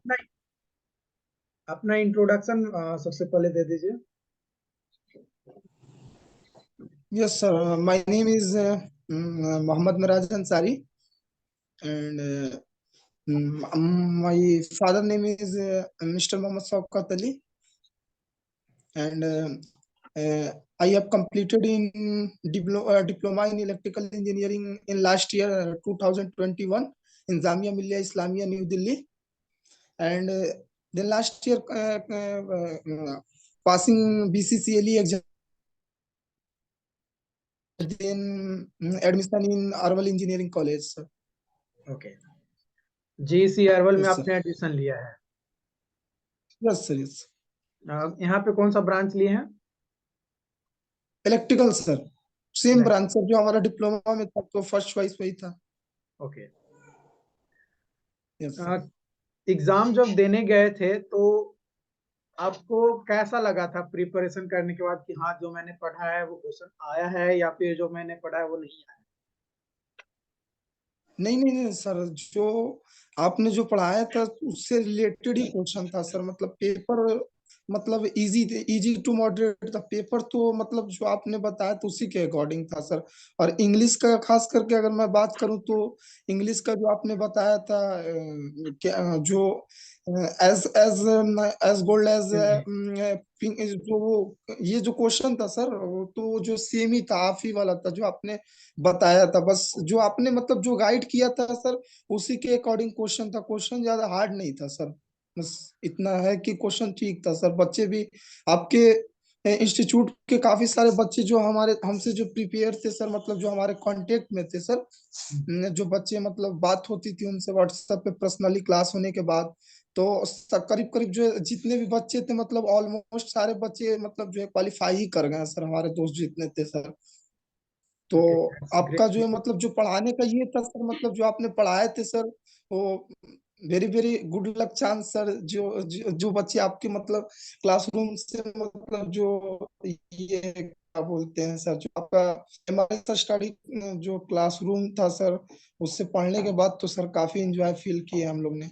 अपना अपना इंट्रोडक्शन सबसे पहले दे दीजिए। Yes, sir. My name is Mohammad Miraj Ansari, and my father name is Mr. Mohammad Shaukat Ali, and I have completed in diploma in electrical engineering in last year 2021 in Jamia Millia Islamia, New Delhi, and then last year passing BCCLE exam, then admission in Arwal Engineering College, sir. Okay. GC Arwal में Yes, sir. आपने admission लिया है। Yes, sir. Yes. यहाँ पे कौन सा branch लिए हैं? Electrical sir, same elect branch sir जो हमारा डिप्लोमा में था, तो फर्स्ट चॉइस वही था। ओके। Yes sir. एग्जाम जब देने गए थे तो आपको कैसा लगा था प्रिपरेशन करने के बाद कि हाँ जो मैंने पढ़ा है वो क्वेश्चन आया है या फिर जो मैंने पढ़ा है वो नहीं आया? नहीं नहीं नहीं सर, जो आपने जो पढ़ाया था उससे रिलेटेड ही क्वेश्चन था सर। मतलब पेपर मतलब इजी थे, इजी टू मॉडरेट था पेपर, तो मतलब जो आपने बताया तो उसी के अकॉर्डिंग था सर। और इंग्लिश का खास करके अगर मैं बात करूं तो इंग्लिश का जो आपने बताया था जो age age age gold age hmm. जो वो ये जो क्वेश्चन था सर, वो तो जो सेम ही था, आप ही वाला था जो आपने बताया था। बस जो आपने मतलब जो गाइड किया था सर, उसी के अकॉर्डिंग क्वेश्चन था। क्वेश्चन ज्यादा हार्ड नहीं था सर। बस इतना है कि क्वेश्चन ठीक था सर। बच्चे भी आपके इंस्टीट्यूट के काफी सारे बच्चे जो हमारे हमसे जो प्रिपेयर थे सर, मतलब जो हमारे कांटेक्ट में थे सर, जो बच्चे मतलब बात होती थी उनसे व्हाट्सएप पे पर्सनली क्लास होने के बाद, तो करीब करीब जो जितने भी बच्चे थे मतलब ऑलमोस्ट सारे बच्चे मतलब जो है क्वालिफाई ही कर गए हैं सर, हमारे दोस्त जितने थे सर। तो ओके, आपका जो है ग्रेट। मतलब जो पढ़ाने का ये था सर, मतलब जो आपने पढ़ाए थे सर, वो very very good luck chance sir. जो बच्चे आपके मतलब क्लासरूम से मतलब जो ये क्या बोलते हैं सर, जो आपका हमारे स्टडी जो क्लासरूम था सर, उससे पढ़ने के बाद तो सर काफी एंजॉय फील किए हम लोग ने।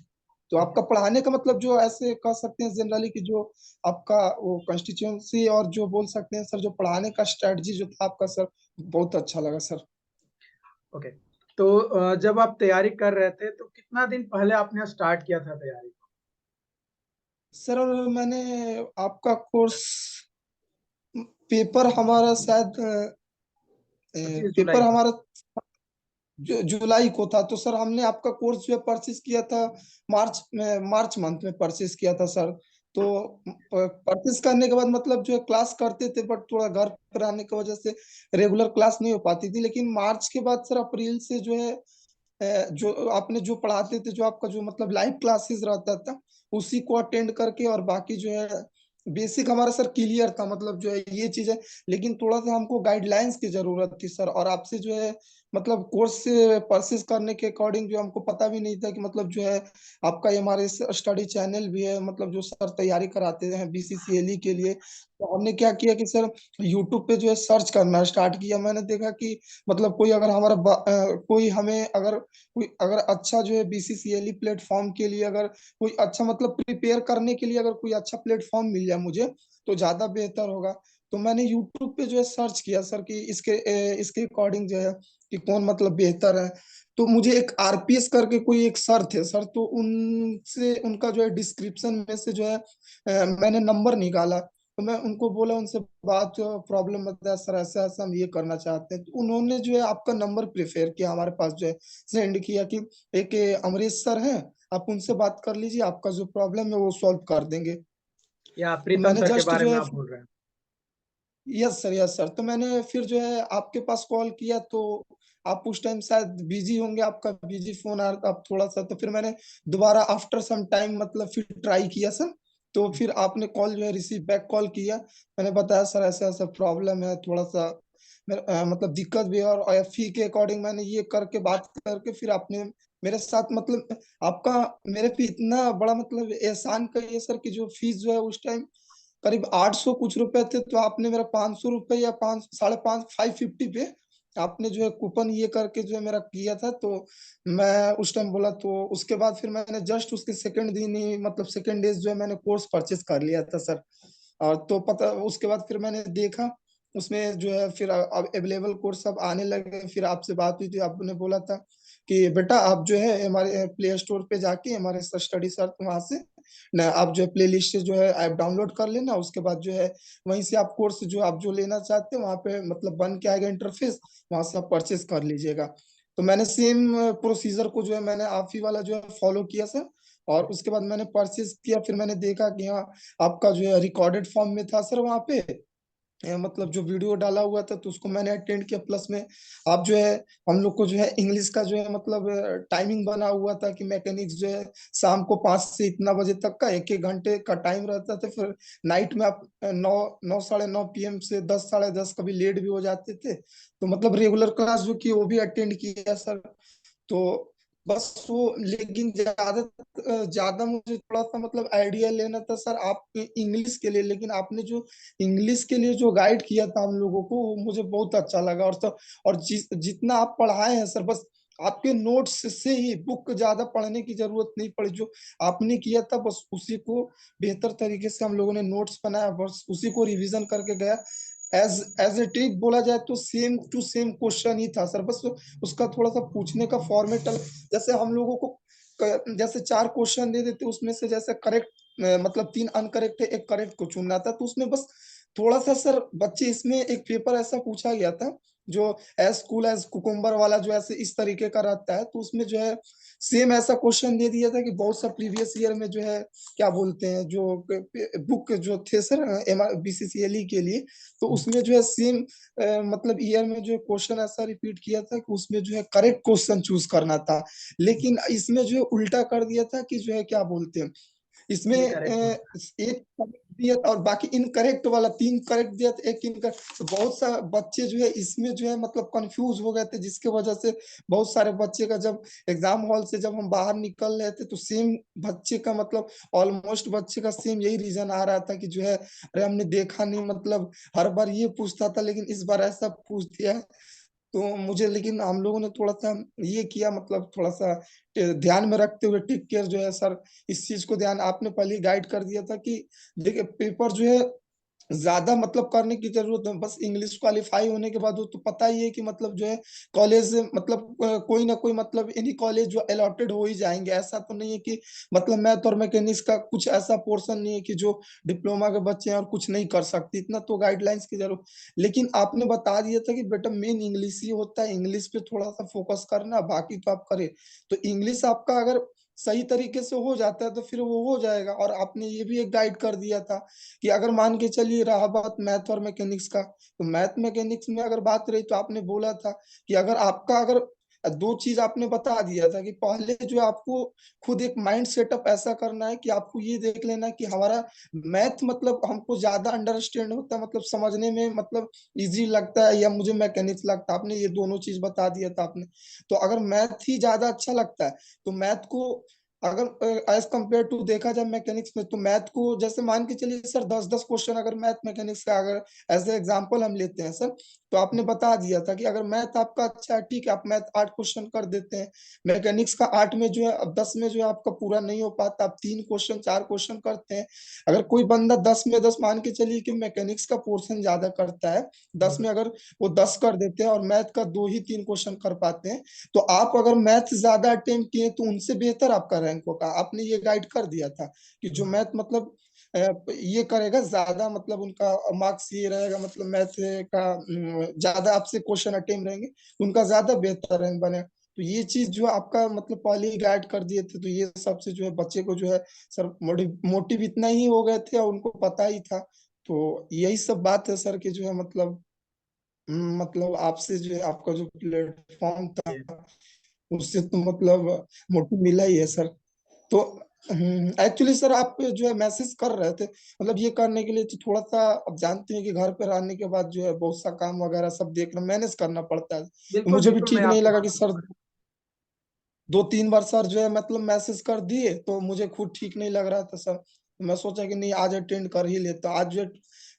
तो ओके। आपका पढ़ाने का मतलब जो ऐसे कह सकते हैं जनरली कि जो आपका वो कंस्टिट्यूंसी और जो बोल सकते हैं सर, जो पढ़ाने का स्ट्रेटजी जो था आपका सर, बहुत अच्छा लगा सर। ओके। तो जब आप तैयारी कर रहे थे तो कितना दिन पहले आपने स्टार्ट किया था तैयारी? सर मैंने आपका कोर्स, पेपर हमारा शायद 25 जुलाई पेपर को। हमारा जुलाई को था, तो सर हमने आपका कोर्स जो है परचेज किया था मार्च मंथ में परचेज किया था सर। तो परचेज करने के बाद मतलब जो है क्लास करते थे, बट थोड़ा घर पर आने की वजह से रेगुलर क्लास नहीं हो पाती थी। लेकिन मार्च के बाद सर अप्रैल से जो है जो आपने जो पढ़ाते थे, जो आपका जो मतलब लाइव क्लासेस रहता था, उसी को अटेंड करके, और बाकी जो है बेसिक हमारा सर क्लियर था, मतलब जो है ये चीज है। लेकिन थोड़ा सा हमको गाइडलाइंस की जरूरत थी सर, और आपसे जो है मतलब कोर्स से परचेज करने के अकॉर्डिंग जो हमको पता भी नहीं था कि मतलब जो है आपका हमारे स्टडी चैनल भी है, मतलब जो सर तैयारी कराते हैं बीसीसीएलई के लिए। तो हमने क्या किया कि सर यूट्यूब पे जो है सर्च करना स्टार्ट किया। मैंने देखा कि मतलब कोई अगर हमारा कोई हमें अगर कोई अगर अच्छा जो है बीसीसीएलई प्लेटफॉर्म के लिए, अगर कोई अच्छा मतलब प्रिपेयर करने के लिए अगर कोई अच्छा प्लेटफॉर्म मिल जाए मुझे, तो ज्यादा बेहतर होगा। तो मैंने यूट्यूब पे जो है सर्च किया सर कि इसके अकॉर्डिंग जो है कि कौन मतलब बेहतर है। तो मुझे एक आरपीएस करके कोई एक सर थे सर, तो उनसे उनका जो है डिस्क्रिप्शन में से जो है मैंने नंबर निकाला। तो मैं उनको बोला, उनसे बात प्रॉब्लम बताया, सर ऐसा ऐसा हम ये करना चाहते हैं। तो उन्होंने जो है आपका नंबर प्रेफर किया, हमारे पास जो है सेंड किया कि एक अमरीश सर हैं, आप उनसे बात कर लीजिए, आपका जो प्रॉब्लम है वो सॉल्व कर देंगे। या तो प्रीतम मैंने सर के जस्ट बारे जो में है, आप बोल रहे हैं? यस सर यस सर, तो मैंने फिर जो है आपके पास कॉल किया, तो आप उस टाइम शायद बिजी होंगे, आपका बिजी फोन आ रहा था, आप थोड़ा सा, तो फिर मैंने दोबारा आफ्टर सम टाइम मतलब फिर ट्राई किया सर। तो फिर आपने कॉल जो है रिसीव बैक कॉल किया। मैंने बताया सर ऐसा ऐसा प्रॉब्लम है, थोड़ा सा मतलब दिक्कत भी है, और फी के अकॉर्डिंग मैंने ये करके बात करके फिर आपने मेरे साथ मतलब आपका मेरे पे इतना बड़ा मतलब एहसान करिए सर कि जो फीस जो है उस टाइम करीब 800 कुछ रुपए थे, तो आपने मेरा 500 रुपये या 5 550 पे आपने जो है कूपन ये करके जो है मेरा किया था, तो मैं उस टाइम बोला, तो उसके बाद फिर मैंने जस्ट उसके सेकंड दिन ही मतलब सेकंड डेज जो है मैंने कोर्स परचेस कर लिया था सर। और तो पता उसके बाद फिर मैंने देखा उसमें जो है फिर अब अवेलेबल कोर्स सब आने लगे, फिर आपसे बात हुई थी, आपने बोला था कि बेटा आप जो है हमारे प्ले स्टोर पे जाके हमारे स्टडी सर वहां से ना आप जो है प्ले लिस्ट से जो है ऐप डाउनलोड कर लेना, उसके बाद जो है वहीं से आप कोर्स जो आप जो लेना चाहते हैं वहाँ पे मतलब बन के आएगा इंटरफेस, वहां से आप परचेस कर लीजिएगा। तो मैंने सेम प्रोसीजर को जो है मैंने आप ही वाला जो है फॉलो किया सर। और उसके बाद मैंने परचेस किया, फिर मैंने देखा कि हाँ आपका जो है रिकॉर्डेड फॉर्म में था सर वहाँ पे, मतलब जो वीडियो डाला हुआ था तो उसको मैंने अटेंड किया, प्लस में आप जो है हम लोग को जो है इंग्लिश का जो है मतलब टाइमिंग बना हुआ था कि मैकेनिक्स जो है शाम को 5 से इतना बजे तक का 1-1 घंटे का टाइम रहता था, फिर नाइट में आप 9 9 साढ़े 9 PM से 10 साढ़े 10 कभी लेट भी हो जाते थे, तो मतलब रेगुलर क्लास जो की वो भी अटेंड किया सर। तो बस वो लेकिन ज्यादा ज्यादा मुझे थोड़ा सा मतलब आइडिया लेना था सर आप इंग्लिश के लिए, लेकिन आपने जो इंग्लिश के लिए जो गाइड किया था हम लोगों को वो मुझे बहुत अच्छा लगा। और सब और जितना आप पढ़ाए हैं सर, बस आपके नोट्स से ही बुक ज्यादा पढ़ने की जरूरत नहीं पड़ी, जो आपने किया था बस उसी को बेहतर तरीके से हम लोगों ने नोट्स बनाया, बस उसी को रिवीजन करके गया। एज एज ए ट्रिक बोला जाए तो सेम टू सेम क्वेश्चन ही था सर, बस उसका थोड़ा सा पूछने का फॉर्मेट जैसे हम लोगों को जैसे 4 क्वेश्चन दे देते उसमें से जैसे करेक्ट मतलब 3 अनकरेक्ट है, एक करेक्ट को चुनना था, तो उसमें बस थोड़ा सा सर बच्चे इसमें एक पेपर ऐसा पूछा गया था जो एज कूल एज कुकुम्बर वाला जो ऐसे इस तरीके का रहता है, तो उसमें जो है सेम ऐसा क्वेश्चन दे दिया था कि बहुत सा प्रीवियस ईयर में जो है क्या बोलते हैं जो बुक जो थे सर BCCLE के लिए, तो उसमें जो है सेम मतलब ईयर में जो क्वेश्चन ऐसा रिपीट किया था कि उसमें जो है करेक्ट क्वेश्चन चूज करना था, लेकिन इसमें जो है उल्टा कर दिया था कि जो है क्या बोलते हैं इसमें इनकरेक्ट होता एक करेक्ट दिया था और बाकी इनकरेक्ट वाला 3 करेक्ट दिया था, एक इनकरेक्ट, तो बहुत सा बच्चे जो है इसमें जो है मतलब कंफ्यूज हो गए थे, जिसके वजह से बहुत सारे बच्चे का जब एग्जाम हॉल से जब हम बाहर निकल रहे थे तो सेम बच्चे का मतलब ऑलमोस्ट बच्चे का सेम यही रीजन आ रहा था कि जो है अरे हमने देखा नहीं, मतलब हर बार ये पूछता था लेकिन इस बार ऐसा पूछ दिया। तो मुझे लेकिन हम लोगों ने थोड़ा सा ये किया मतलब थोड़ा सा ध्यान में रखते हुए टेक केयर जो है सर इस चीज को ध्यान आपने पहले गाइड कर दिया था कि देखिए पेपर जो है ज्यादा मतलब करने की जरूरत है, बस इंग्लिश क्वालिफाई होने के बाद वो तो पता ही है कि मतलब जो है कॉलेज मतलब कोई ना कोई मतलब इन्हीं कॉलेज जो अलॉटेड हो ही जाएंगे, ऐसा तो नहीं है कि मतलब मैथ और मैकेनिक्स का कुछ ऐसा पोर्शन नहीं है कि जो डिप्लोमा के बच्चे हैं और कुछ नहीं कर सकते, इतना तो गाइडलाइंस की जरूरत। लेकिन आपने बता दिया था कि बेटा मेन इंग्लिश ही होता है, इंग्लिश पे थोड़ा सा फोकस करना, बाकी तो आप करें। तो इंग्लिश आपका अगर सही तरीके से हो जाता है तो फिर वो हो जाएगा। और आपने ये भी एक गाइड कर दिया था कि अगर मान के चलिए रहा बात मैथ और मैकेनिक्स का, तो मैथ मैकेनिक्स में अगर बात रही तो आपने बोला था कि अगर आपका अगर 2 चीज आपने बता दिया था कि पहले जो है आपको खुद एक माइंड सेटअप ऐसा करना है कि आपको ये देख लेना है कि हमारा मैथ मतलब हमको ज्यादा अंडरस्टैंड होता है, मतलब समझने में मतलब इजी लगता है या मुझे मैकेनिक्स लगता है, आपने ये दोनों चीज बता दिया था आपने। तो अगर मैथ ही ज्यादा अच्छा लगता है तो मैथ को अगर एज कंपेयर टू देखा जाए मैकेनिक्स में, तो मैथ को जैसे मान के चलिए सर 10-10 क्वेश्चन अगर मैथ मैकेनिक्स का अगर एज ए एग्जाम्पल हम लेते हैं सर, तो आपने बता दिया था कि अगर मैथ आपका अच्छा है ठीक है आप मैथ 8 क्वेश्चन कर देते हैं, मैकेनिक्स का 8 में जो है अब 10 में जो है आपका पूरा नहीं हो पाता, आप 3 क्वेश्चन 4 क्वेश्चन करते हैं। अगर कोई बंदा 10 में 10 मान के चलिए कि मैकेनिक्स का पोर्शन ज्यादा करता है, 10 में अगर वो 10 कर देते हैं और मैथ का 2 ही 3 क्वेश्चन कर पाते हैं, तो आप अगर मैथ ज्यादा अटेम्प्ट किए तो उनसे बेहतर आपका रैंक होगा। आपने ये गाइड कर दिया था कि जो मैथ मतलब ये करेगा ज्यादा मतलब उनका मार्क्स ये रहेगा, मतलब मैथ का ज्यादा आपसे क्वेश्चन अटेम्प्ट रहेंगे उनका ज्यादा बेहतर रैंक बने। तो ये चीज जो आपका मतलब पहले ही गाइड कर दिए थे, तो ये सबसे जो है बच्चे को जो है सर मोटिव इतना ही हो गए थे और उनको पता ही था। तो यही सब बात है सर कि जो है मतलब आपसे जो है आपका जो प्लेटफॉर्म था है। उससे तो मतलब मोटिव मिला ही है सर। तो एक्चुअली सर आप जो है मैसेज कर रहे थे मतलब ये करने के लिए, तो थोड़ा सा अब जानते हैं कि घर पे रहने के बाद जो है बहुत सा काम वगैरह सब देखना मैनेज करना पड़ता है, तो बिल्कुल मुझे भी बिल्कुल मैं ठीक नहीं आपकी लगा बात कि समझ सर 2-3 बार सर जो है मतलब मैसेज कर दिए तो मुझे खुद ठीक नहीं लग रहा था सर, तो मैं सोचा कि नहीं आज अटेंड कर ही लेता, आज जो है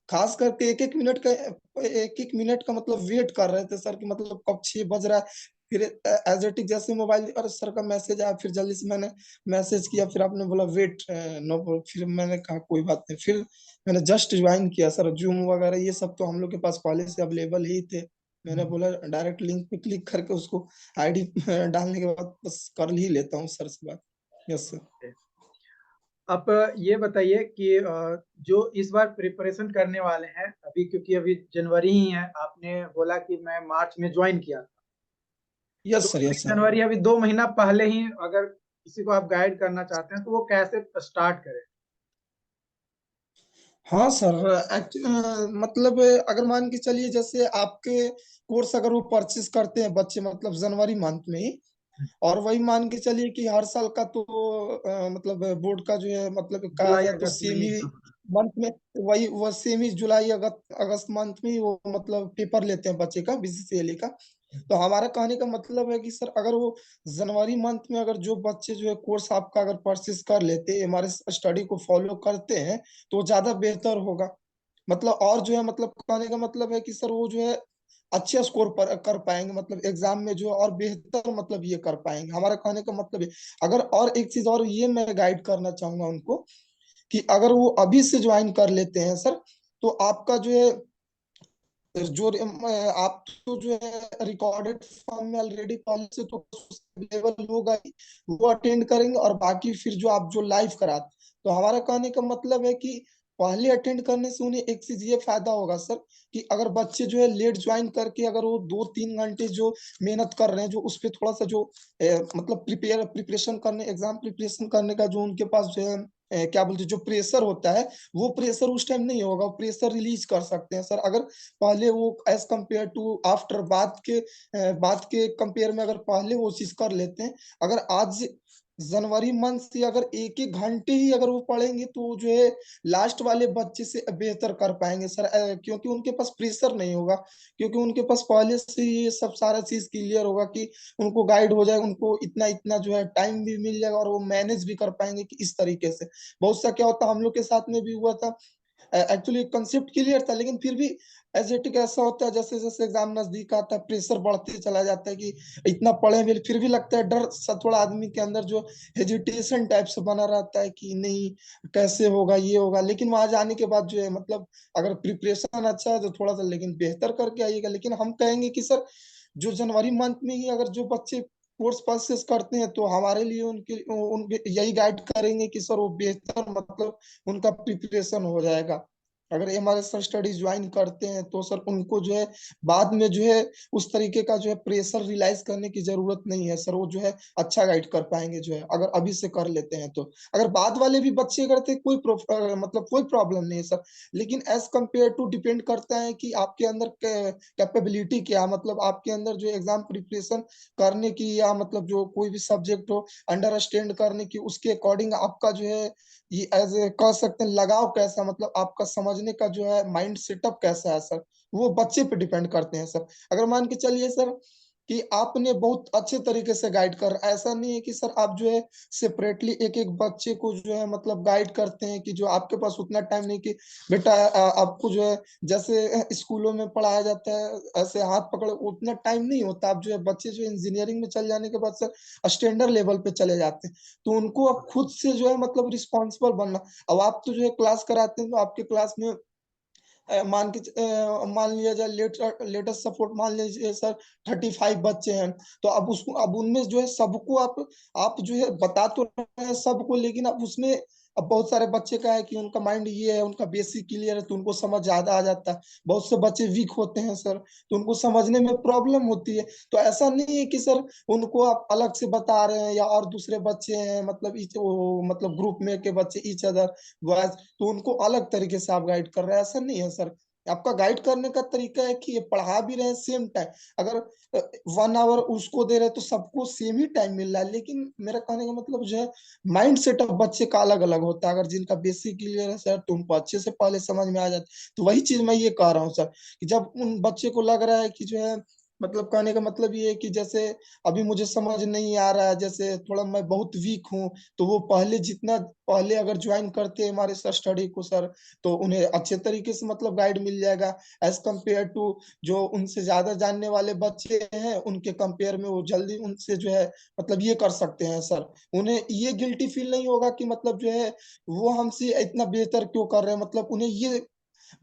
खास करके एक एक मिनट का मतलब वेट कर रहे थे सर कि मतलब कब 6 बज रहा है। फिर एज इट इज जैसे मोबाइल और सर का मैसेज आया, फिर जल्दी से मैंने मैसेज किया, फिर आपने बोला वेट, नो, फिर मैंने कहा कोई बात नहीं। फिर मैंने जस्ट ज्वाइन किया सर। जूम वगैरह ये सब तो हम लोग के पास पहले से अवेलेबल ही थे। मैंने बोला डायरेक्ट लिंक पे क्लिक करके उसको आईडी डालने के बाद बस कर ही लेता हूँ सर से बात। Yes sir. आप ये बताइए कि जो इस बार प्रिपरेशन करने वाले हैं अभी, क्योंकि अभी जनवरी ही है, आपने बोला कि मैं मार्च में ज्वाइन किया था, तो यस सर। अभी यस सर। जनवरी, अभी 2 महीना पहले ही अगर किसी को आप गाइड करना चाहते हैं तो वो कैसे स्टार्ट करें? हाँ सर। मतलब अगर मान के चलिए जैसे आपके कोर्स अगर वो परचेस करते हैं बच्चे मतलब जनवरी मंथ में ही, और वही मान के चलिए कि हर साल का तो मतलब बोर्ड का जो है मतलब कहा जुलाई जाए तो अगस्त में सेम ही, ही हाँ। मंथ में, वही वो सेम ही जुलाई अगस्त अगस्त मंथ में ही वो मतलब पेपर लेते हैं बच्चे का, बीसीसीएल का। तो हमारा कहने का मतलब है कि सर अगर वो जनवरी मंथ में अगर जो बच्चे जो है कोर्स आपका अगर परचेस कर लेते हैं, हमारे स्टडी को फॉलो करते हैं, तो ज्यादा बेहतर होगा। मतलब और जो है मतलब कहने का मतलब है कि सर वो जो है अच्छे स्कोर पर कर पाएंगे, मतलब एग्जाम में जो है और बेहतर मतलब ये कर पाएंगे। हमारा कहने का मतलब है अगर और एक चीज और ये मैं गाइड करना चाहूंगा उनको कि अगर वो अभी से ज्वाइन कर लेते हैं सर, तो आपका जो है जो आप तो जो है रिकॉर्डेड फॉर्म में ऑलरेडी पहले से तो अवेलेबल होगा ही, वो अटेंड करेंगे। और बाकी फिर जो आप जो लाइव कराते, तो हमारा कहने का मतलब है कि पहले अटेंड करने से उन्हें एक चीज ये फायदा होगा सर कि अगर बच्चे जो है लेट ज्वाइन करके अगर वो 2-3 घंटे जो मेहनत कर रहे हैं, जो उस पर थोड़ा सा जो मतलब प्रिपरेशन करने, एग्जाम प्रिपरेशन करने का जो उनके पास जो है क्या बोलते हैं जो प्रेशर होता है, वो प्रेशर उस टाइम नहीं होगा, प्रेशर रिलीज कर सकते हैं सर। अगर पहले वो एज कम्पेयर टू आफ्टर बात के कंपेयर में अगर पहले वो चीज कर लेते हैं, अगर आज जनवरी मंथ से अगर एक एक घंटे ही अगर वो पढ़ेंगे, तो जो है लास्ट वाले बच्चे से बेहतर कर पाएंगे सर। क्योंकि उनके पास प्रेशर नहीं होगा, क्योंकि उनके पास पहले से ये सब सारा चीज क्लियर होगा कि उनको गाइड हो जाए, उनको इतना इतना जो है टाइम भी मिल जाएगा और वो मैनेज भी कर पाएंगे कि इस तरीके से। बहुत सा क्या होता हम लोग के साथ में भी हुआ था, एक्चुअली कंसेप्ट क्लियर था लेकिन फिर भी एजेटिक ऐसा होता है जैसे जैसे एग्जाम नजदीक आता है प्रेशर बढ़ते चला जाता है कि इतना पढ़े भी फिर भी लगता है डर सा थोड़ा आदमी के अंदर जो हेजिटेशन टाइप से बना रहता है कि नहीं कैसे होगा ये होगा। लेकिन वहां जाने के बाद जो है मतलब अगर प्रिपरेशन अच्छा है तो थोड़ा सा लेकिन बेहतर करके आइएगा। लेकिन हम कहेंगे कि सर जो जनवरी मंथ में ही अगर जो बच्चे कोर्स परचेस करते हैं, तो हमारे लिए उनके यही गाइड करेंगे कि सर वो बेहतर मतलब उनका प्रिपरेशन हो जाएगा। अगर हमारे सर स्टडी ज्वाइन करते हैं तो सर उनको जो है बाद में जो है उस तरीके का जो है प्रेशर रियलाइज करने की जरूरत नहीं है सर। वो जो है अच्छा गाइड कर पाएंगे जो है अगर अभी से कर लेते हैं तो। अगर बाद वाले भी बच्चे करते मतलब कोई प्रॉब्लम नहीं है सर। लेकिन एज कम्पेयर टू डिपेंड करता है कि आपके अंदर कैपेबिलिटी क्या, मतलब आपके अंदर जो एग्जाम प्रिपरेशन करने की या मतलब जो कोई भी सब्जेक्ट हो अंडरस्टैंड करने की, उसके अकॉर्डिंग आपका जो है ये एज कह सकते हैं लगाव कैसा, मतलब आपका समझने का जो है माइंड सेटअप कैसा है सर, वो बच्चे पे डिपेंड करते हैं सर। अगर मान के चलिए सर कि आपने बहुत अच्छे तरीके से गाइड कर, ऐसा नहीं है कि सर आप जो है सेपरेटली एक एक बच्चे को जो है मतलब गाइड करते हैं कि जो आपके पास उतना टाइम नहीं कि बेटा आपको जो है जैसे स्कूलों में पढ़ाया जाता है ऐसे हाथ पकड़, उतना टाइम नहीं होता। आप जो है बच्चे जो इंजीनियरिंग में चल जाने के बाद सर स्टैंडर्ड लेवल पे चले जाते हैं, तो उनको अब खुद से जो है मतलब रिस्पॉन्सिबल बनना। अब आप तो जो है क्लास कराते हैं तो आपके क्लास में मान लिया जाए लेटेस्ट सपोर्ट मान लीजिए सर 35 बच्चे हैं, तो अब उसको अब उनमें जो है सबको आप जो है बता तो रहे हैं सबको, लेकिन अब उसमें अब बहुत सारे बच्चे का है कि उनका माइंड ये है, उनका बेसिक क्लियर है तो उनको समझ ज्यादा आ जाता है। बहुत से बच्चे वीक होते हैं सर, तो उनको समझने में प्रॉब्लम होती है। तो ऐसा नहीं है कि सर उनको आप अलग से बता रहे हैं या और दूसरे बच्चे हैं मतलब मतलब ग्रुप में के बच्चे ईच अदर बॉयज, तो उनको अलग तरीके से आप गाइड कर रहे हैं, ऐसा नहीं है सर। आपका गाइड करने का तरीका है कि ये पढ़ा भी रहे हैं सेम टाइम, अगर 1 आवर उसको दे रहे हैं तो सबको सेम ही टाइम मिल रहा है। लेकिन मेरा कहने का मतलब जो है माइंड सेटअप बच्चे का अलग अलग होता है। अगर जिनका बेसिक क्लियर है सर तो उनको अच्छे से पहले समझ में आ जाता है। तो वही चीज मैं ये कह रहा हूँ सर कि जब उन बच्चे को लग रहा है कि जो है मतलब कहने का मतलब ये है कि जैसे अभी मुझे समझ नहीं आ रहा है, जैसे थोड़ा मैं बहुत वीक हूँ, तो वो पहले जितना पहले अगर ज्वाइन करते हैं हमारे सर स्टडी को सर, तो उन्हें अच्छे तरीके से मतलब गाइड मिल जाएगा, एज कम्पेयर टू जो उनसे ज्यादा जानने वाले बच्चे हैं, उनके कंपेयर में वो जल्दी उनसे जो है मतलब ये कर सकते हैं सर। उन्हें ये गिल्टी फील नहीं होगा कि मतलब जो है वो हमसे इतना बेहतर क्यों कर रहे हैं, मतलब उन्हें ये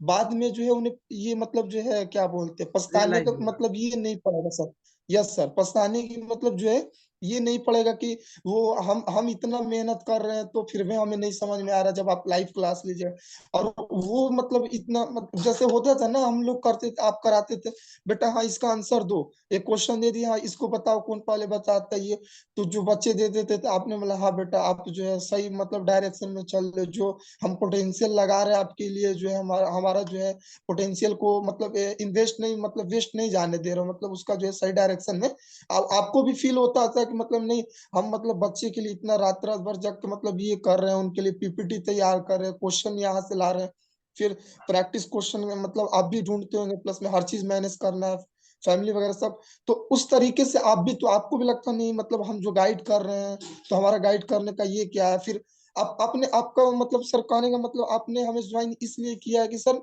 बाद में जो है उन्हें ये मतलब जो है क्या बोलते हैं पछताने रियलाइज का होगा। मतलब ये नहीं पड़ेगा सर। यस सर, पछताने की मतलब जो है ये नहीं पड़ेगा कि वो हम इतना मेहनत कर रहे हैं तो फिर भी हमें नहीं समझ में आ रहा, जब आप लाइव क्लास लीजिए। और वो मतलब इतना मतलब जैसे होता था ना, हम लोग करते थे, आप कराते थे, बेटा हाँ इसका आंसर दो, एक क्वेश्चन दे दिया, हाँ इसको बताओ कौन पहले बताता है ये, तो जो बच्चे दे देते थे आपने बोला हाँ बेटा आप जो है सही मतलब डायरेक्शन में चल रहे हो, जो हम पोटेंशियल लगा रहे हैं आपके लिए जो है हमारा हमारा जो है पोटेंशियल को मतलब इन्वेस्ट नहीं मतलब वेस्ट नहीं जाने दे रहे हो, मतलब उसका जो है सही डायरेक्शन में आपको भी फील होता था कि मतलब नहीं, हम मतलब बच्चे के लिए इतना रात रात भर जग के मतलब ये कर रहे हैं, उनके लिए पीपीटी तैयार कर रहे हैं, क्वेश्चन यहाँ से ला रहे हैं, फिर प्रैक्टिस क्वेश्चन में मतलब आप भी ढूंढते होंगे, प्लस में हर चीज मैनेज करना है, फैमिली वगैरह सब। तो उस तरीके से आप भी, तो आपको भी लगता नहीं मतलब हम जो गाइड कर रहे हैं, तो हमारा गाइड करने का ये क्या है फिर। आप आपने आपका मतलब सर कहने का मतलब आपने हमें ज्वाइन इसलिए किया है कि सर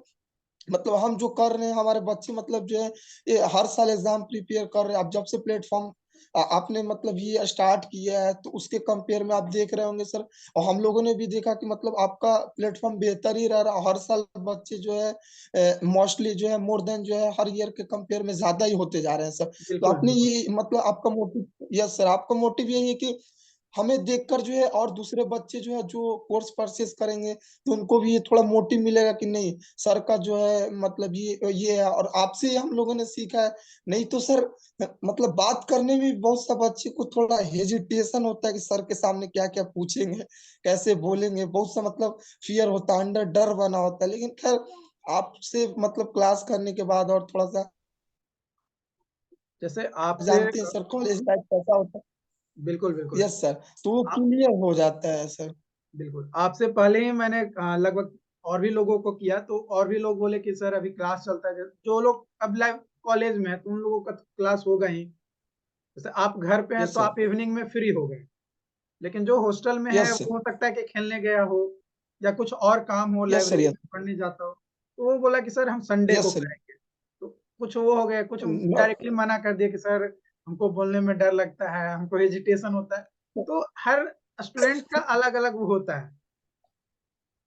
मतलब हम जो कर रहे हैं हमारे बच्चे मतलब जो है ये हर साल एग्जाम प्रिपेयर कर रहे हैं, आप जब से प्लेटफॉर्म आपने मतलब ये स्टार्ट किया है तो उसके कंपेयर में आप देख रहे होंगे सर, और हम लोगों ने भी देखा कि मतलब आपका प्लेटफॉर्म बेहतर ही रह रहा, हर साल बच्चे जो है मोस्टली जो है मोर देन जो है हर ईयर के कंपेयर में ज्यादा ही होते जा रहे हैं सर। तो बिल्कुल आपने बिल्कुल। ये मतलब आपका मोटिव, यस सर, आपका मोटिव यही है कि हमें देखकर जो है और दूसरे बच्चे जो है जो कोर्स परचेज करेंगे तो उनको भी ये थोड़ा मोटिव मिलेगा कि नहीं सर का जो है मतलब ये है, और आपसे हम लोगों ने सीखा है। नहीं तो सर मतलब बात करने में भी बहुत सा बच्चे को थोड़ा हेजिटेशन होता है कि सर के सामने क्या क्या पूछेंगे, कैसे बोलेंगे, बहुत सा मतलब फियर होता है, अंदर डर बना होता है, लेकिन खैर आपसे मतलब क्लास करने के बाद और थोड़ा सा जैसे आपसे जानते हैं सर कॉलेज लाइफ कैसा होता है। बिल्कुल बिल्कुल। यस सर, तो वो आप क्लियर हो जाता है सर। बिल्कुल आपसे पहले ही मैंने लगभग और भी लोगों को किया, तो और भी लोग बोले कि सर अभी क्लास चलता है, जो लोग अब लाइव कॉलेज में है तो उन लोगों का तो क्लास होगा ही। जैसे आप घर पे हैं यस तो सर। आप इवनिंग में फ्री हो गए, लेकिन जो हॉस्टल में है यस सर। वो हो सकता है कि खेलने गया हो या कुछ और काम हो, यस सर। Library yes. में पढ़ने जाता हो, तो वो बोला कि सर हम संडे को यस सर। करेंगे। तो कुछ वो हो गए, कुछ डायरेक्टली मना कर दिया कि सर हमको बोलने में डर लगता है, हमको हेजिटेशन होता है। तो हर स्टूडेंट का अलग अलग वो होता है।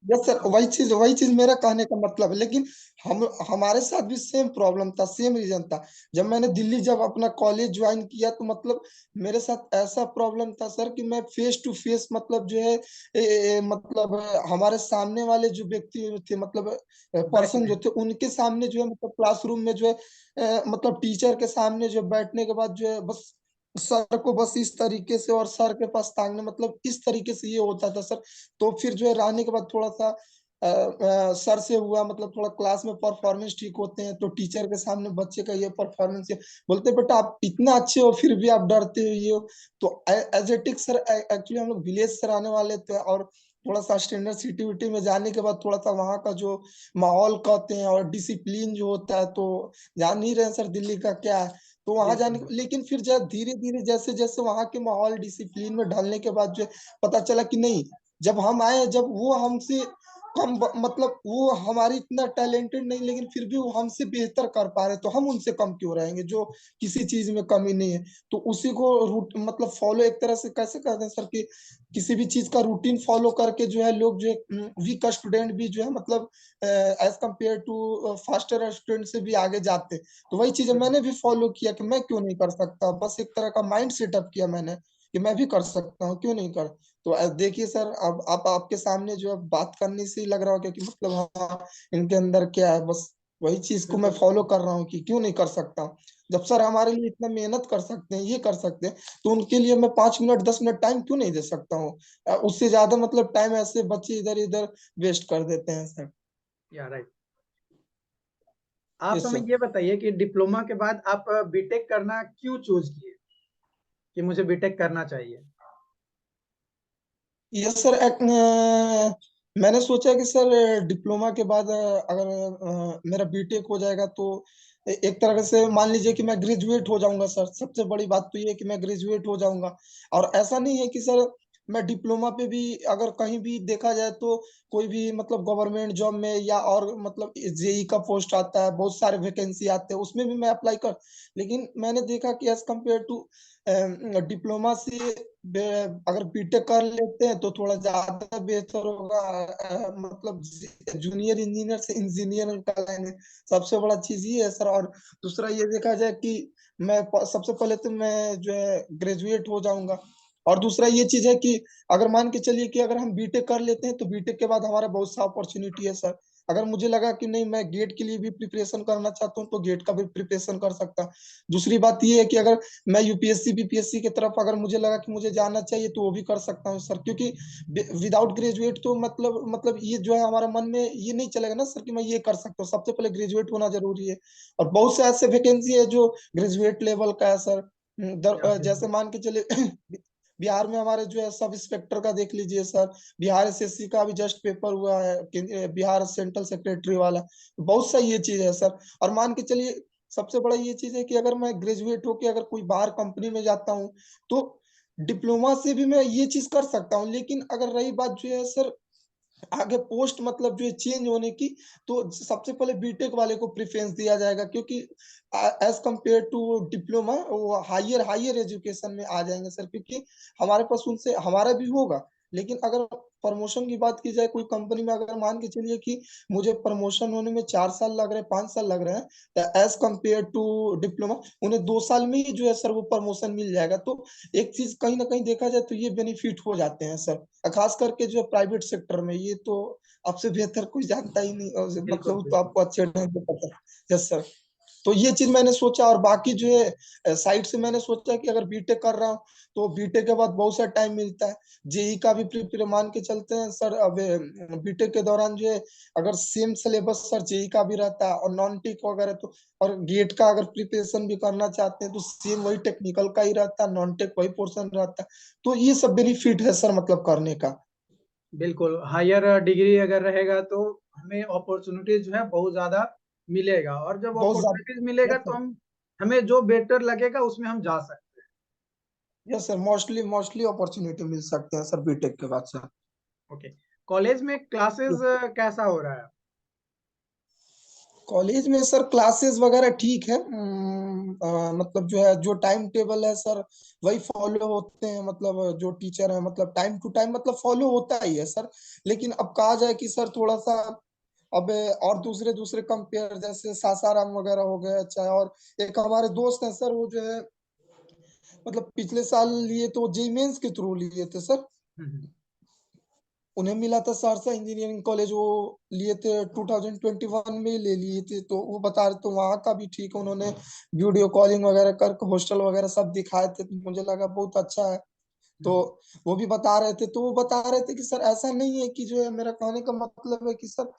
यस सर, अब वही चीज मेरा कहने का मतलब है, लेकिन हम हमारे साथ भी सेम प्रॉब्लम था, सेम रीजन था। जब मैंने दिल्ली जब अपना कॉलेज ज्वाइन किया तो मतलब मेरे साथ ऐसा प्रॉब्लम था सर कि मैं फेस टू फेस मतलब जो है मतलब हमारे सामने वाले जो व्यक्ति थे मतलब बैच पर्सन में जो थे उनके सामने जो है मतलब क्लासरूम में जो है मतलब टीचर के सामने जो बैठने के बाद जो है बस सर को बस इस तरीके से और सर के पास टांगने मतलब इस तरीके से ये होता था सर। तो फिर जो है रहने के बाद थोड़ा सा सर से हुआ मतलब थोड़ा क्लास में परफॉर्मेंस ठीक होते हैं तो टीचर के सामने बच्चे का ये परफॉर्मेंस है, बोलते बेटा आप इतना अच्छे हो फिर भी आप डरते हो ये हो। तो एजेटिक सर एक्चुअली हम लोग विलेज से रहने वाले थे, और थोड़ा सा स्टैंडर्ड सिटी विटी में जाने के बाद थोड़ा सा वहाँ का जो माहौल कहते हैं और डिसिप्लिन जो होता है, तो जान ही रहे हैं सर दिल्ली का क्या है। तो वहां बिल्कुल जाने बिल्कुल। लेकिन फिर जब धीरे धीरे जैसे जैसे वहां के माहौल डिसिप्लिन में ढलने के बाद जो है, पता चला कि नहीं, जब हम आए जब वो हमसे कम मतलब वो हमारी इतना टैलेंटेड नहीं लेकिन फिर भी वो हमसे बेहतर कर पा रहे तो हम उनसे कम क्यों रहेंगे जो किसी चीज में कमी नहीं है। तो उसी को रूट मतलब फॉलो एक तरह से कैसे करते हैं सर कि किसी भी चीज का रूटीन फॉलो करके जो है लोग जो है वीक स्टूडेंट भी जो है मतलब as compare to faster student से भी आगे जाते हैं। तो वही चीज मैंने भी फॉलो किया कि मैं क्यों नहीं कर सकता, बस एक तरह का माइंड सेटअप किया मैंने कि मैं भी कर सकता हूँ, क्यों नहीं कर। तो देखिए सर अब आप आपके सामने जो है बात करने से ही लग रहा हो कि मतलब हाँ इनके अंदर क्या है, बस वही चीज को मैं बिल्कुल फॉलो बिल्कुल। कर रहा हूँ कि क्यों नहीं कर सकता हूँ। जब सर हमारे लिए इतना मेहनत कर सकते हैं ये कर सकते हैं, तो उनके लिए मैं 5 मिनट 10 मिनट टाइम क्यों नहीं दे सकता हूँ। उससे ज्यादा मतलब टाइम ऐसे बच्चे इधर इधर वेस्ट कर देते हैं सर। या राइट। आप यस हमें सर। ये बताइए कि डिप्लोमा के बाद आप बीटेक करना क्यों चूज किए, कि मुझे बीटेक करना चाहिए। यस सर, मैंने सोचा कि सर डिप्लोमा के बाद अगर मेरा बीटेक हो जाएगा तो एक तरह से मान लीजिए कि मैं ग्रेजुएट हो जाऊंगा सर, सबसे बड़ी बात तो ये है कि मैं ग्रेजुएट हो जाऊंगा। और ऐसा नहीं है कि सर मैं डिप्लोमा पे भी अगर कहीं भी देखा जाए तो कोई भी मतलब गवर्नमेंट जॉब में या और मतलब जेई का पोस्ट आता है, बहुत सारे वैकेंसी आते हैं, उसमें भी मैं अप्लाई कर। लेकिन मैंने देखा कि एज कम्पेयर टू डिप्लोमा से अगर बीटेक कर लेते हैं तो थोड़ा ज्यादा बेहतर होगा। मतलब जूनियर इंजीनियर से इंजीनियर का लाइन है, सबसे बड़ा चीज ये है सर। और दूसरा ये देखा जाए कि सबसे पहले तो मैं जो है ग्रेजुएट हो जाऊंगा। और दूसरा ये चीज है कि अगर मान के चलिए कि अगर हम बीटेक कर लेते हैं तो बीटेक के बाद हमारा बहुत सा अपॉर्चुनिटी है सर। अगर मुझे लगा कि नहीं मैं गेट के लिए भी प्रिपरेशन करना चाहता हूँ तो गेट का भी प्रिपरेशन कर सकता। दूसरी बात ये है कि अगर मैं यूपीएससी बीपीएससी की तरफ अगर मुझे लगा कि मुझे जाना चाहिए तो वो भी कर सकता हूँ सर। क्योंकि विदाउट ग्रेजुएट तो मतलब ये जो है हमारा मन में ये नहीं चलेगा ना सर कि मैं ये कर सकता हूँ। सबसे पहले ग्रेजुएट होना जरूरी है। और बहुत से ऐसे वैकेंसी है जो ग्रेजुएट लेवल का है सर। जैसे मान के चलिए बिहार में हमारे जो है सब इंस्पेक्टर का देख लीजिए सर। बिहार एसएससी का भी जस्ट पेपर हुआ है बिहार सेंट्रल सेक्रेटरी वाला। बहुत सा ये चीज है सर। और मान के चलिए सबसे बड़ा ये चीज है कि अगर मैं ग्रेजुएट होके अगर कोई बाहर कंपनी में जाता हूँ तो डिप्लोमा से भी मैं ये चीज कर सकता हूँ। लेकिन अगर रही बात जो है सर आगे पोस्ट मतलब जो है चेंज होने की, तो सबसे पहले बीटेक वाले को प्रेफरेंस दिया जाएगा। क्योंकि एज कंपेयर टू डिप्लोमा वो हायर हायर एजुकेशन में आ जाएंगे सर। क्योंकि हमारे पास उनसे हमारा भी होगा। लेकिन अगर प्रमोशन की बात की जाए कोई कंपनी में, अगर मान के चलिए कि मुझे प्रमोशन होने में 4 साल लग रहे हैं 5 साल लग रहे हैं, तो एज कंपेयर टू डिप्लोमा उन्हें 2 साल में ही जो है सर वो प्रमोशन मिल जाएगा। तो एक चीज कहीं ना कहीं देखा जाए तो ये बेनिफिट हो जाते हैं सर। खास करके जो प्राइवेट सेक्टर में ये तो आपसे बेहतर कोई जानता ही नहीं, और बिल्कुल मतलब तो बिल्कुल। आपको अच्छे ढंग से पता है। Yes sir. तो ये चीज मैंने सोचा। और बाकी जो है साइड से मैंने सोचा कि अगर बीटेक कर रहा हूँ तो बीटेक के बाद बहुत सा टाइम मिलता है। जेई का भी प्रिपेयर मान के चलते हैं सर। अब बीटेक के दौरान जो है अगर सेम सिलेबस सर जेई का भी रहता है और नॉन टेक वगैरह तो, और गेट का अगर प्रिपरेशन भी करना चाहते हैं तो सेम वही टेक्निकल का ही रहता है, नॉन टेक वही पोर्शन रहता है। तो ये सब बेनिफिट है सर मतलब करने का। बिल्कुल हायर डिग्री अगर रहेगा तो हमें अपॉर्चुनिटीज जो है बहुत ज्यादा मिलेगा, और जब बहुत अपॉर्चुनिटीज ज्यादा। मिलेगा यस तो सर। हम हमें जो बेटर लगेगा उसमें हम जा सकते yes sir, mostly mostly opportunity मिल सकते हैं सर बीटेक के बाद सर। हैं। ओके। कॉलेज में क्लासेस कैसा हो रहा है? कॉलेज में सर क्लासेस वगैरह ठीक है। मतलब जो है जो टाइम टेबल है सर वही फॉलो होते हैं। मतलब जो टीचर है मतलब टाइम टू टाइम मतलब फॉलो होता ही है सर। लेकिन अब कहा जाए कि सर थोड़ा सा अब और दूसरे दूसरे कंपेयर जैसे सासाराम वगैरह हो गया चाहे, और एक हमारे दोस्त हैं सर वो जो है मतलब पिछले साल लिए तो जेई मेंस के थ्रू लिए थे सर। हम्म। उन्हें मिला था सहरसा इंजीनियरिंग कॉलेज, वो लिए थे 2021 में ही ले लिए थे। तो वो बता रहे थे वहाँ का भी ठीक है, उन्होंने वीडियो कॉलिंग वगैरह करके हॉस्टल वगैरह सब दिखाए थे तो मुझे लगा बहुत अच्छा है। तो हम्म। वो भी बता रहे थे। तो वो बता रहे थे कि सर ऐसा नहीं है कि जो है, मेरा कहने का मतलब है कि सर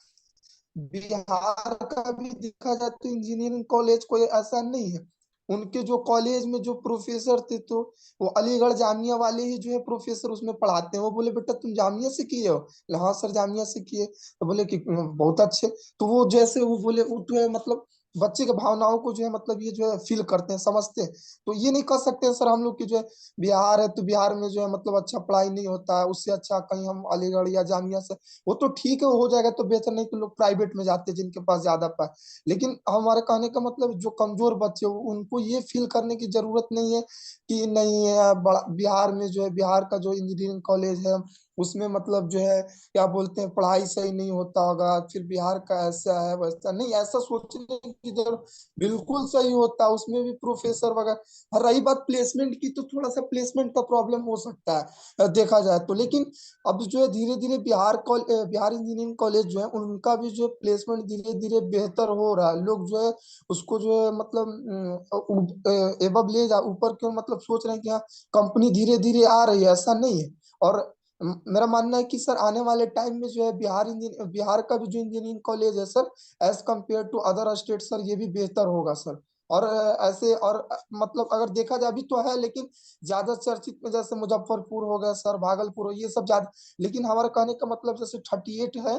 बिहार का भी देखा जाए तो इंजीनियरिंग कॉलेज कोई ऐसा नहीं है। उनके जो कॉलेज में जो प्रोफेसर थे तो वो अलीगढ़ जामिया वाले ही जो है प्रोफेसर उसमें पढ़ाते हैं। वो बोले बेटा तुम जामिया से किए हो? बोले, हाँ सर जामिया से किए। तो बोले कि बहुत अच्छे। तो वो जैसे वो बोले वो जो है मतलब बच्चे के भावनाओं को जो है मतलब ये जो है फील करते हैं समझते हैं। तो ये नहीं कर सकते हैं सर हम लोग की जो है बिहार है तो बिहार में जो है मतलब अच्छा पढ़ाई नहीं होता है, उससे अच्छा कहीं हम अलीगढ़ या जामिया से, वो तो ठीक है हो जाएगा तो बेहतर, नहीं तो लोग प्राइवेट में जाते हैं जिनके पास ज्यादा पाए। लेकिन हमारे कहने का मतलब जो कमजोर बच्चे उनको ये फील करने की जरूरत नहीं है कि नहीं है बड़ा बिहार में जो है बिहार का जो इंजीनियरिंग कॉलेज है उसमें मतलब जो है क्या बोलते हैं पढ़ाई सही नहीं होता होगा फिर बिहार का ऐसा है वैसा नहीं, ऐसा सोचने की जरूरत। बिल्कुल सही होता है उसमें भी प्रोफेसर वगैरह। और रही बात प्लेसमेंट की तो थोड़ा सा प्लेसमेंट का प्रॉब्लम हो सकता है देखा जाए तो। लेकिन अब जो है धीरे धीरे बिहार इंजीनियरिंग कॉलेज जो है उनका भी जो प्लेसमेंट धीरे धीरे बेहतर हो रहा है। लोग जो है उसको जो है मतलब एबव ले जा ऊपर क्यों मतलब सोच रहे हैं कि हाँ कंपनी धीरे धीरे आ रही है, ऐसा नहीं है। और मेरा मानना है कि सर आने वाले टाइम में जो है बिहार का भी जो इंजीनियरिंग कॉलेज है sir as compare to other state sir ये भी बेहतर होगा सर। और ऐसे और मतलब अगर देखा जाए अभी तो है लेकिन ज्यादा चर्चित में जैसे मुजफ्फरपुर हो गया सर, भागलपुर हो, ये सब ज्यादा। लेकिन हमारे कहने का मतलब जैसे 38 है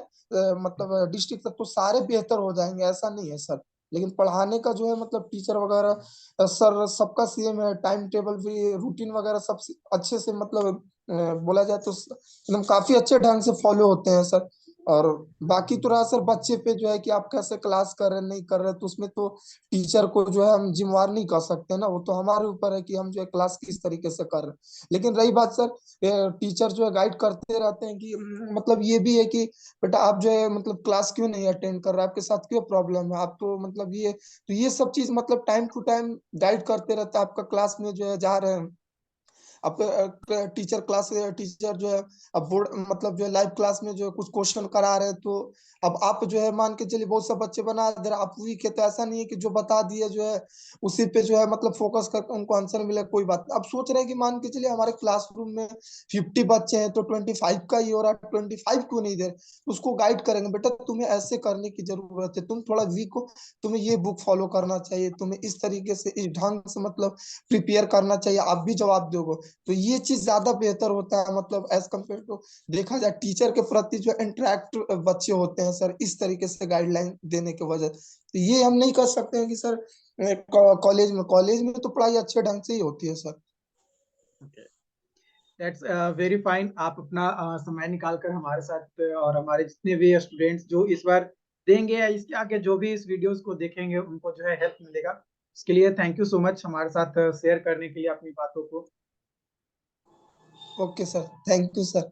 मतलब डिस्ट्रिक्ट तक तो सारे बेहतर हो जाएंगे ऐसा नहीं है सर। लेकिन पढ़ाने का जो है मतलब टीचर वगैरह सर सबका सेम है, टाइम टेबल भी रूटीन वगैरह सब अच्छे से मतलब बोला जाए तो एकदम काफी अच्छे ढंग से फॉलो होते हैं सर। और बाकी तो रहा सर बच्चे पे जो है कि आप कैसे क्लास कर रहे नहीं कर रहे, तो उसमें तो टीचर को जो है हम जिम्मेवार नहीं कर सकते ना, वो तो हमारे ऊपर है कि हम जो है क्लास किस तरीके से कर रहे हैं। लेकिन रही बात सर, टीचर जो है गाइड करते रहते हैं कि मतलब ये भी है कि बेटा आप जो है मतलब क्लास क्यों नहीं अटेंड कर रहे, आपके साथ क्यों प्रॉब्लम है, आप तो मतलब ये तो ये सब चीज मतलब टाइम टू टाइम गाइड करते रहता है आपका, क्लास में जो है जा रहे हैं आपका टीचर जो है अब बोर्ड मतलब जो है लाइव क्लास में जो है कुछ क्वेश्चन करा रहे हैं, तो अब आप जो है मान के चलिए बहुत सा बच्चे बना दे रहे, आप वीक है तो ऐसा नहीं है कि जो बता दिए जो है उसी पे जो है मतलब फोकस करके उनको आंसर मिले, कोई बात नहीं। आप सोच रहे हैं कि मान के चलिए हमारे क्लासरूम में 50 बच्चे हैं तो 25 का ही हो रहा है, 25 क्यों नहीं दे रहे, तो उसको गाइड करेंगे बेटा तुम्हें ऐसे करने की जरूरत है, तुम थोड़ा वीक हो, तुम्हें ये बुक फॉलो करना चाहिए, तुम्हें इस तरीके से इस ढंग से मतलब प्रिपेयर करना चाहिए, आप भी जवाब दोगे। तो ये चीज ज्यादा बेहतर होता है मतलब एज कम्पेयर टू देखा जाए टीचर के प्रति जो इंटरेक्ट बच्चे होते हैं सर, इस तरीके से गाइडलाइन देने की वजह, तो ये हम नहीं कर सकते हैं कि सर कॉलेज में तो पढ़ाई अच्छे ढंग से ही होती है सर। That's very fine. आप अपना समय निकाल कर हमारे साथ और हमारे जितने भी स्टूडेंट्स जो इस बार देंगे या इसके आगे जो भी इस वीडियोस को देखेंगे उनको जो है हेल्प मिलेगा, इसके लिए थैंक यू सो मच हमारे साथ शेयर करने के लिए अपनी बातों को। Okay sir, thank you sir.